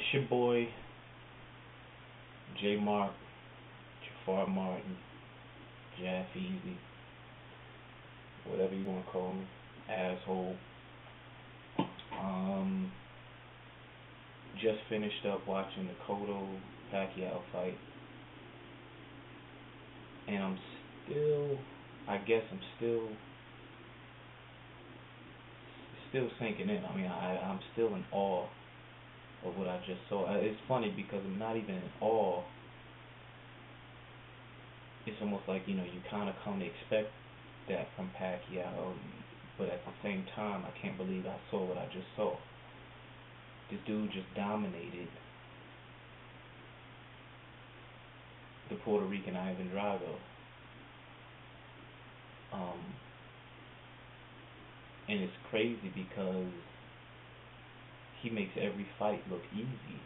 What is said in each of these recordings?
It's your boy, J Mark, Jafar Martin, Jaff Easy, whatever you want to call me, asshole. Um, just finished up watching the Cotto Pacquiao fight, and I guess I'm still sinking in. I mean, I'm still in awe of what I just saw. It's funny because I'm not even in awe. It's almost like, you kind of come to expect that from Pacquiao, but at the same time, I can't believe I saw what I just saw. This dude just dominated the Puerto Rican Ivan Drago. And it's crazy because he makes every fight look easy.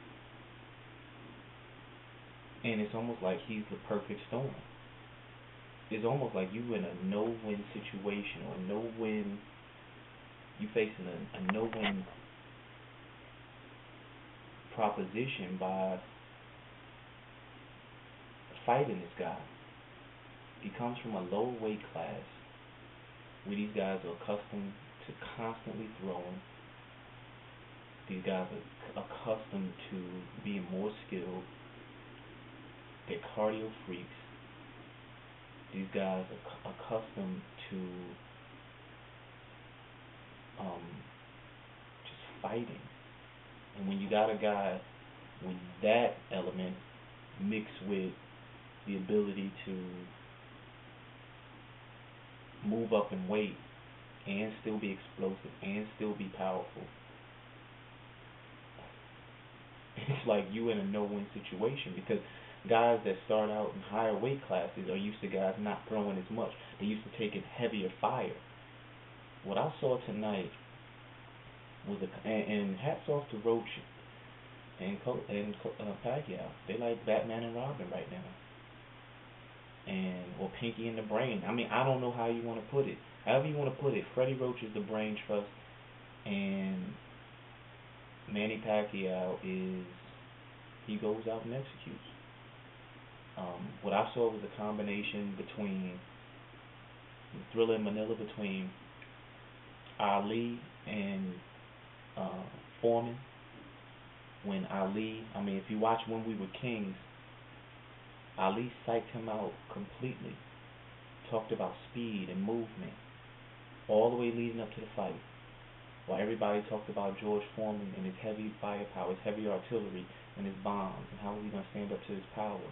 And it's almost like he's the perfect storm. It's almost like you in a no-win situation, or no-win, you facing a no-win proposition by fighting this guy. He comes from a low weight class where these guys are accustomed to constantly throwing. These guys are accustomed to being more skilled. They're cardio freaks. These guys are accustomed to just fighting. And when you got a guy with that element mixed with the ability to move up in weight and still be explosive and still be powerful, it's like you in a no-win situation, because guys that start out in higher weight classes are used to guys not throwing as much. They're used to taking heavier fire. What I saw tonight was and hats off to Roach and Pacquiao. They like Batman and Robin right now, or Pinky in the Brain. I mean, I don't know how you want to put it. However you want to put it, Freddie Roach is the brain trust, and Manny Pacquiao he goes out and executes. What I saw was a combination between Thriller in Manila, between Ali and Foreman. When Ali, if you watch When We Were Kings, Ali psyched him out completely. Talked about speed and movement all the way leading up to the fight. While everybody talked about George Foreman and his heavy firepower, his heavy artillery, and his bombs, and how was he going to stand up to his power.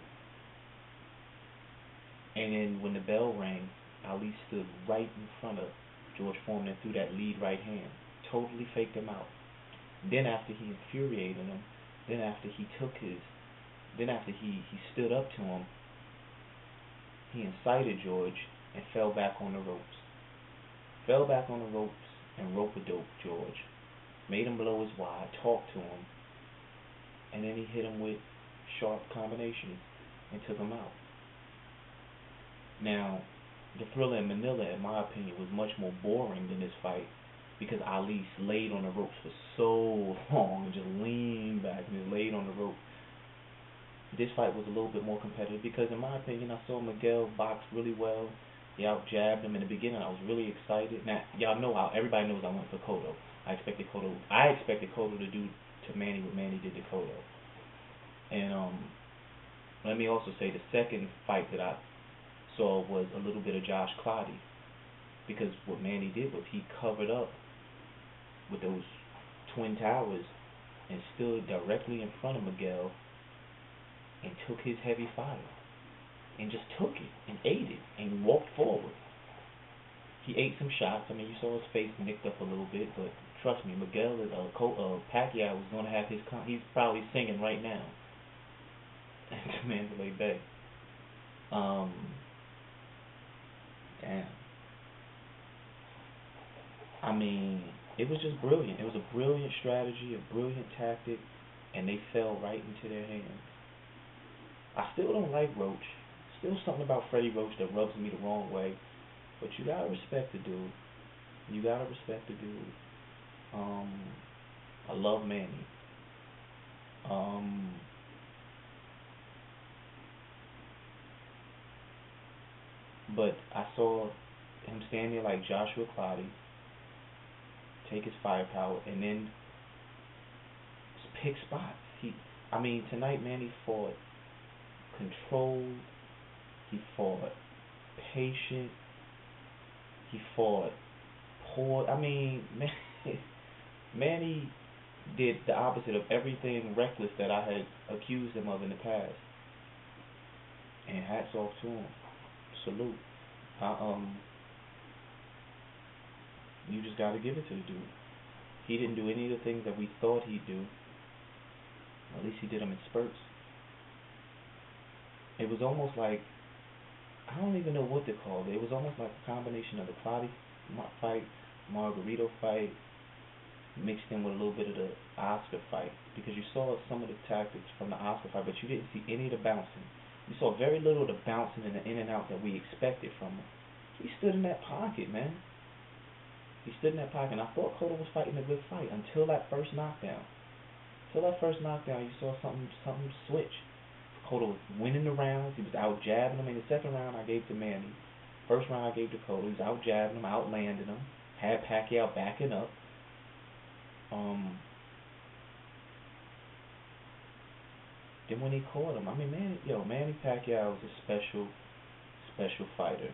And then when the bell rang, Ali stood right in front of George Foreman and threw that lead right hand. Totally faked him out. Then after he infuriated him, then after he stood up to him, he incited George and fell back on the ropes. Fell back on the ropes and rope-a-dope George. Made him blow his wad, talked to him, and then he hit him with sharp combinations and took him out. Now, the Thriller in Manila, in my opinion, was much more boring than this fight, because Ali laid on the ropes for so long and just leaned back and just laid on the rope. This fight was a little bit more competitive because, in my opinion, I saw Miguel box really well. He out-jabbed him in the beginning. I was really excited. Now, y'all know everybody knows I went for Cotto. I expected Cotto to do to Manny what Manny did to Cotto. And let me also say the second fight that I saw was a little bit of Josh Clottey, because what Manny did was he covered up with those twin towers and stood directly in front of Miguel and took his heavy fire and just took it and ate it and walked forward. He ate some shots. You saw his face nicked up a little bit, but trust me, Pacquiao was going to have he's probably singing right now at Mandalay Bay. Damn. It was just brilliant. It was a brilliant strategy, a brilliant tactic, and they fell right into their hands. I still don't like Roach. Still something about Freddie Roach that rubs me the wrong way, but you gotta respect the dude. I love Manny. But I saw him stand there like Joshua Clottey, take his firepower, and then pick spots. I mean, tonight Manny fought controlled. He fought patient. He fought poor. I mean, Manny did the opposite of everything reckless that I had accused him of in the past. And hats off to him. Salute. I, you just gotta give it to the dude. He didn't do any of the things that we thought he'd do. At least he did them in spurts. It was almost like, I don't even know what to call it. It was almost like a combination of the Clottey fight, Margarito fight, mixed in with a little bit of the Oscar fight. Because you saw some of the tactics from the Oscar fight, but you didn't see any of the bouncing. You saw very little of the bouncing and the in and out that we expected from him. He stood in that pocket, man. He stood in that pocket, and I thought Cotto was fighting a good fight until that first knockdown. Until that first knockdown, you saw something switch. Cotto was winning the rounds. He was out jabbing him. In the second round, I gave to Manny. First round, I gave to Cotto. He was out jabbing him, outlanding him. Had Pacquiao backing up. Then when he caught him, I mean, Manny Pacquiao was a special fighter,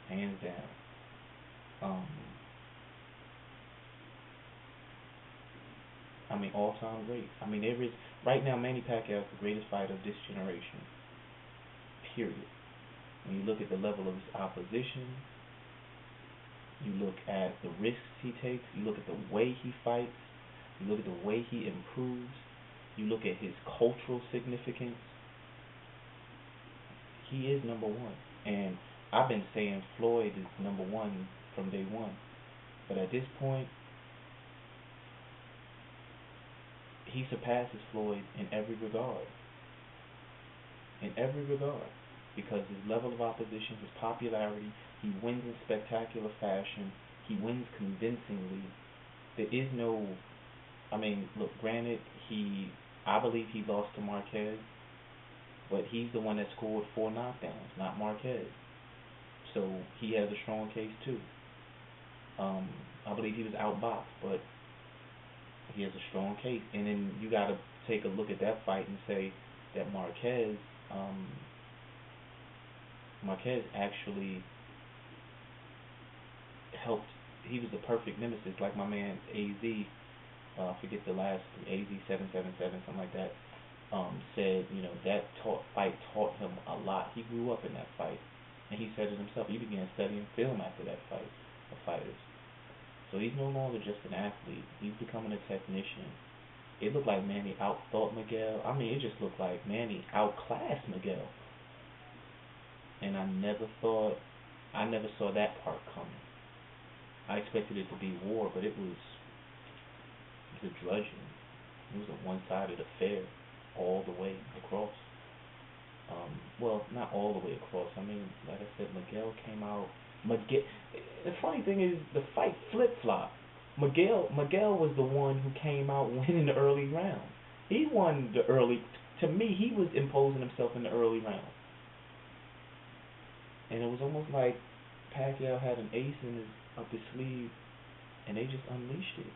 hands down. I mean, all-time great. I mean, there is right now Manny Pacquiao is the greatest fighter of this generation. Period. When you look at the level of his opposition, you look at the risks he takes, you look at the way he fights, you look at the way he improves, you look at his cultural significance. He is number one. And I've been saying Floyd is number one from day one. But at this point, he surpasses Floyd in every regard. In every regard. Because his level of opposition, his popularity, he wins in spectacular fashion, he wins convincingly. There is no, I mean, look, granted, I believe he lost to Marquez, but he's the one that scored 4 knockdowns, not Marquez. So he has a strong case too. I believe he was outboxed, but he has a strong case. And then you got to take a look at that fight and say that Marquez actually helped. He was the perfect nemesis, like my man AZ. I forget the last AZ 777, something like that. Said that fight taught him a lot. He grew up in that fight, and he said it himself. He began studying film after that fight of fighters. So he's no longer just an athlete. He's becoming a technician. It looked like Manny outthought Miguel. I mean, it just looked like Manny outclassed Miguel. And I never saw that part coming. I expected it to be war, but it was a drudgeon. It was a one-sided affair all the way across. Well, not all the way across. I mean, like I said, Miguel came out. The funny thing is, the fight flip-flopped. Miguel was the one who came out winning the early round. He won the early. To me, he was imposing himself in the early round. And it was almost like Pacquiao had an ace up his sleeve, and they just unleashed it.